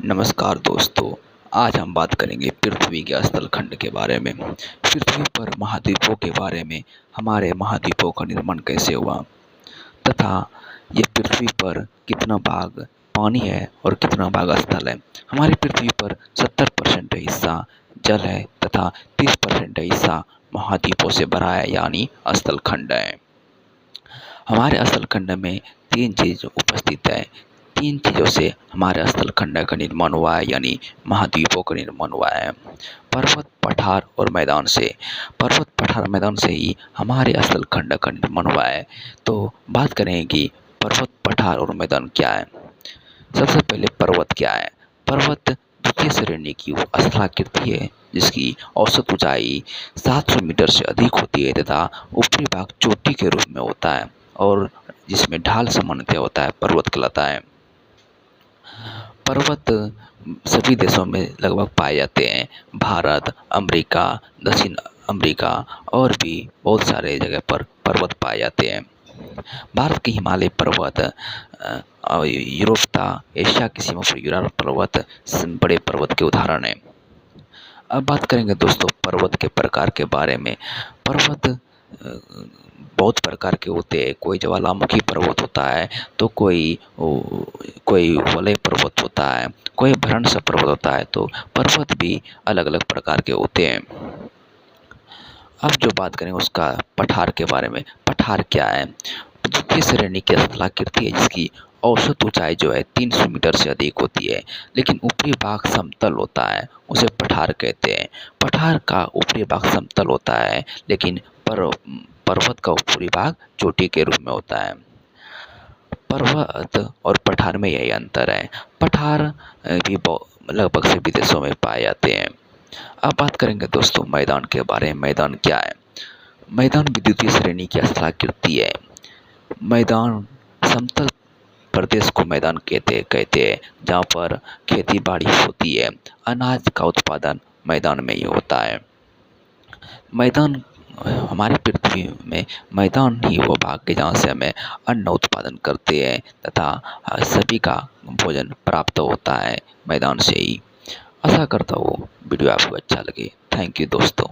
नमस्कार दोस्तों। आज हम बात करेंगे पृथ्वी के स्थल खंड के बारे में। पृथ्वी पर महाद्वीपों के बारे में, हमारे महाद्वीपों का निर्माण कैसे हुआ तथा ये पृथ्वी पर कितना भाग पानी है और कितना भाग स्थल है। हमारी पृथ्वी पर 70% हिस्सा जल है तथा 30% हिस्सा महाद्वीपों से भरा है, यानी स्थल खंड है। हमारे स्थल खंड में तीन चीज उपस्थित है। तीन चीज़ों से हमारे स्थल खंड का निर्माण हुआ है, यानी महाद्वीपों का निर्माण हुआ है। पर्वत, पठार और मैदान से। पर्वत, पठार, मैदान से ही हमारे स्थल खंड का निर्माण हुआ है। तो बात करें कि पर्वत, पठार और मैदान क्या है। सबसे पहले पर्वत क्या है। पर्वत द्वितीय श्रेणी की स्थलाकृति है जिसकी औसत ऊंचाई 700 मीटर से अधिक होती है तथा ऊपरी भाग चोटी के रूप में होता है और जिसमें ढाल सामान्यतः होता है, पर्वत कहलाता है। पर्वत सभी देशों में लगभग पाए जाते हैं। भारत, अमेरिका, दक्षिण अमेरिका और भी बहुत सारे जगह पर पर्वत पाए जाते हैं। भारत के हिमालय पर्वत, यूरोप तथा एशिया की सीमा पर यूराल पर्वत बड़े पर्वत के उदाहरण हैं। अब बात करेंगे दोस्तों पर्वत के प्रकार के बारे में। पर्वत बहुत प्रकार के होते हैं। कोई ज्वालामुखी पर्वत होता है, तो कोई वलय पर्वत होता है, कोई भ्रंश पर्वत होता है। तो पर्वत भी अलग अलग प्रकार के होते हैं। अब जो बात करें उसका पठार के बारे में। पठार क्या है। द्वितीय श्रेणी की स्थलाकृति है जिसकी औसत ऊंचाई जो है 300 मीटर से अधिक होती है, लेकिन ऊपरी भाग समतल होता है, उसे पठार कहते हैं। पठार का ऊपरी भाग समतल होता है, लेकिन पर्वत का ऊपरी भाग चोटी के रूप में होता है। पर्वत और पठार में यही अंतर है। पठार भी लगभग सभी देशों में पाए जाते हैं। अब बात करेंगे दोस्तों मैदान के बारे में। मैदान क्या है। मैदान भी द्वितीय श्रेणी की स्थलाकृति है। मैदान समतल प्रदेश को मैदान कहते हैं जहाँ पर खेती बाड़ी होती है। अनाज का उत्पादन मैदान में ही होता है। मैदान, हमारी पृथ्वी में मैदान ही वो भाग है जहाँ से हमें अन्न उत्पादन करते हैं तथा सभी का भोजन प्राप्त होता है मैदान से ही। आशा करता हूँ वीडियो आपको अच्छा लगे। थैंक यू दोस्तों।